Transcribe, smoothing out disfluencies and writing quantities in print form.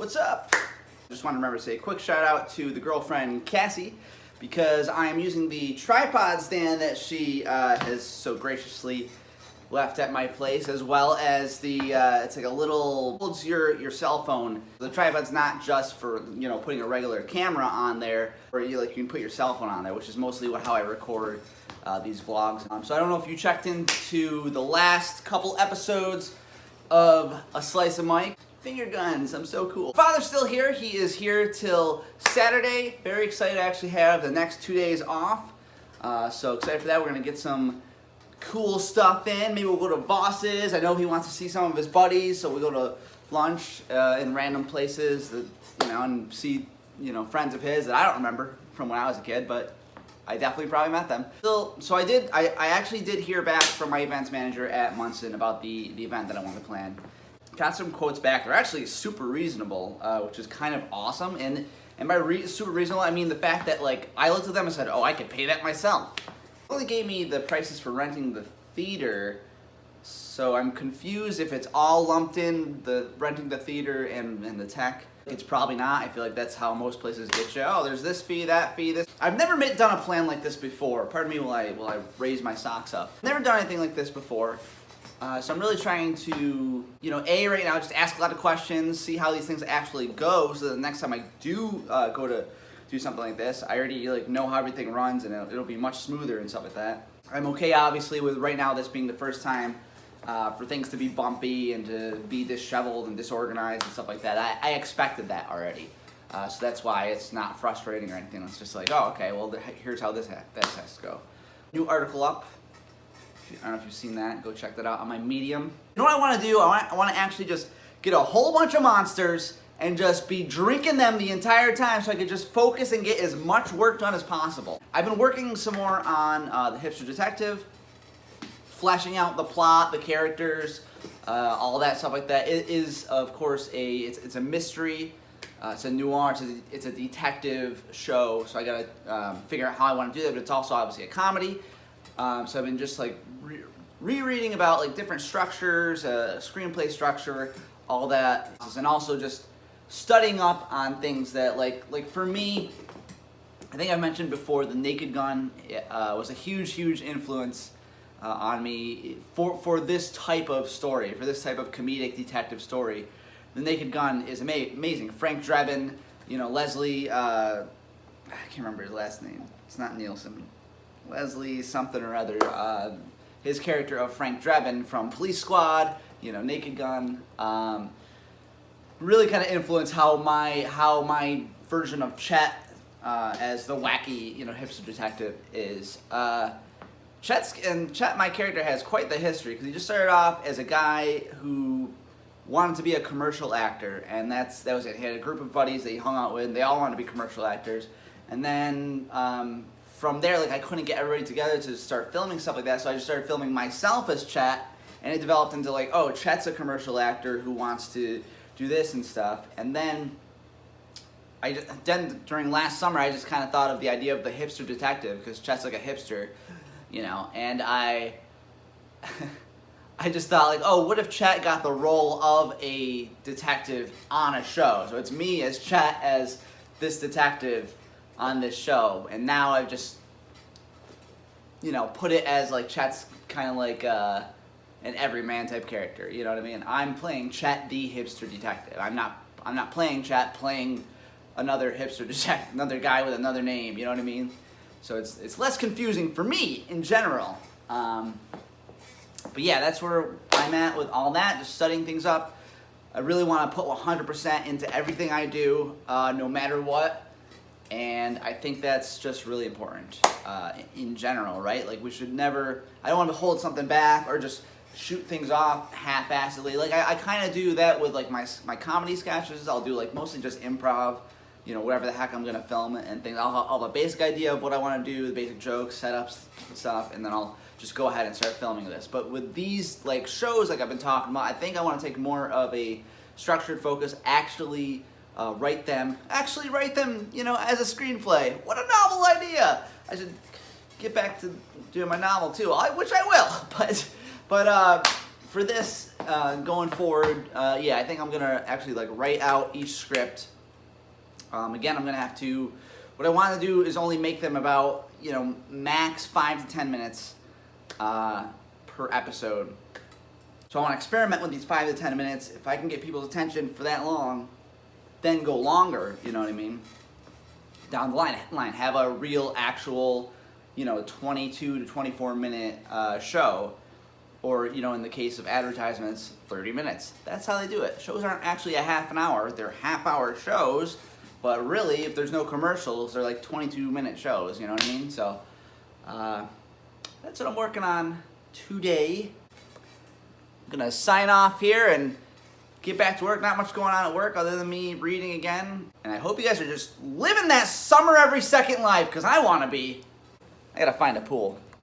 What's up? Just want to remember to say a quick shout out to the girlfriend Cassie, because I am using the tripod stand that she has so graciously left at my place, as well as the it's like a little holds your cell phone. The tripod's not just for, you know, putting a regular camera on there, or you can put your cell phone on there, which is mostly how I record these vlogs. So I don't know if you checked into the last couple episodes of A Slice of Mike. Finger guns, I'm so cool. Father's still here. He is here till Saturday. Very excited to actually have the next 2 days off. So excited for that. We're gonna get some cool stuff in. Maybe we'll go to Voss's. I know he wants to see some of his buddies, so we go to lunch in random places that, you know, and see, you know, friends of his that I don't remember from when I was a kid, but I definitely probably met them. So I actually did hear back from my events manager at Munson about the event that I wanted to plan. Got some quotes back. They're actually super reasonable, which is kind of awesome. And by super reasonable, I mean the fact that, like, I looked at them and said, oh, I could pay that myself. They only gave me the prices for renting the theater, so I'm confused if it's all lumped in, the renting the theater and the tech. It's probably not. I feel like that's how most places get you. Oh, there's this fee, that fee, this. I've never done a plan like this before. Pardon me while I raise my socks up. Never done anything like this before. So I'm really trying to, you know, right now, just ask a lot of questions, see how these things actually go, so that the next time I do go to do something like this, I already know how everything runs, and it'll be much smoother and stuff like that. I'm okay, obviously, with right now this being the first time for things to be bumpy and to be disheveled and disorganized and stuff like that. I expected that already. So that's why it's not frustrating or anything. It's just like, oh, okay, well, here's how this has to go. New article up. I don't know if you've seen that. Go check that out on my Medium. You know what I want to do? I want to actually just get a whole bunch of monsters and just be drinking them the entire time, so I could just focus and get as much work done as possible. I've been working some more on the Hipster Detective, fleshing out the plot, the characters, all that stuff like that. It is, of course, it's a mystery. It's a noir. It's a detective show. So I gotta figure out how I want to do that. But it's also obviously a comedy. So I've been just like rereading about like different structures, screenplay structure, all that, and also just studying up on things that like for me, I think I mentioned before, The Naked Gun was a huge influence on me for this type of story, for this type of comedic detective story. The Naked Gun is amazing. Frank Drebin, you know, Leslie, I can't remember his last name. It's not Nielsen. Leslie something or other. His character of Frank Drebin from Police Squad, you know, Naked Gun, really kind of influenced how my version of Chet as the wacky, you know, hipster detective is. Chet, my character, has quite the history, because he just started off as a guy who wanted to be a commercial actor, and that was it. He had a group of buddies that he hung out with, and they all wanted to be commercial actors. And then from there, like, I couldn't get everybody together to start filming stuff like that, so I just started filming myself as Chet, and it developed into like, oh, Chet's a commercial actor who wants to do this and stuff. And then during last summer, I just kind of thought of the idea of the hipster detective, because Chet's like a hipster, you know, and I just thought, like, oh, what if Chet got the role of a detective on a show? So it's me as Chet as this detective on this show, and now I've just, you know, put it as like Chet's kind of like an everyman type character, you know what I mean? I'm playing Chet the hipster detective. I'm not playing Chet playing another hipster detective, another guy with another name, you know what I mean? So it's less confusing for me in general. But yeah, that's where I'm at with all that, just studying things up. I really want to put 100% into everything I do, no matter what. And I think that's just really important in general, right? Like, we should never, I don't want to hold something back or just shoot things off half-assedly. Like, I kind of do that with like my comedy sketches. I'll do like mostly just improv, you know, whatever the heck I'm gonna film and things. I'll have a basic idea of what I want to do, the basic jokes, setups, and stuff, and then I'll just go ahead and start filming this. But with these like shows, like I've been talking about, I think I want to take more of a structured focus, actually write them, you know, as a screenplay. What a novel idea! I should get back to doing my novel too, which I will. But for this, going forward, yeah, I think I'm gonna actually like write out each script. Again, I'm gonna have to, what I want to do is only make them about, you know, max 5 to 10 minutes per episode. So I want to experiment with these 5 to 10 minutes. If I can get people's attention for that long, then go longer, you know what I mean? Down the line, have a real actual, you know, 22 to 24 minute show. Or, you know, in the case of advertisements, 30 minutes. That's how they do it. Shows aren't actually a half an hour. They're half-hour shows. But really, if there's no commercials, they're like 22-minute shows, you know what I mean? So, that's what I'm working on today. I'm gonna sign off here and get back to work. Not much going on at work other than me reading again. And I hope you guys are just living that summer every second life, because I want to be. I gotta find a pool.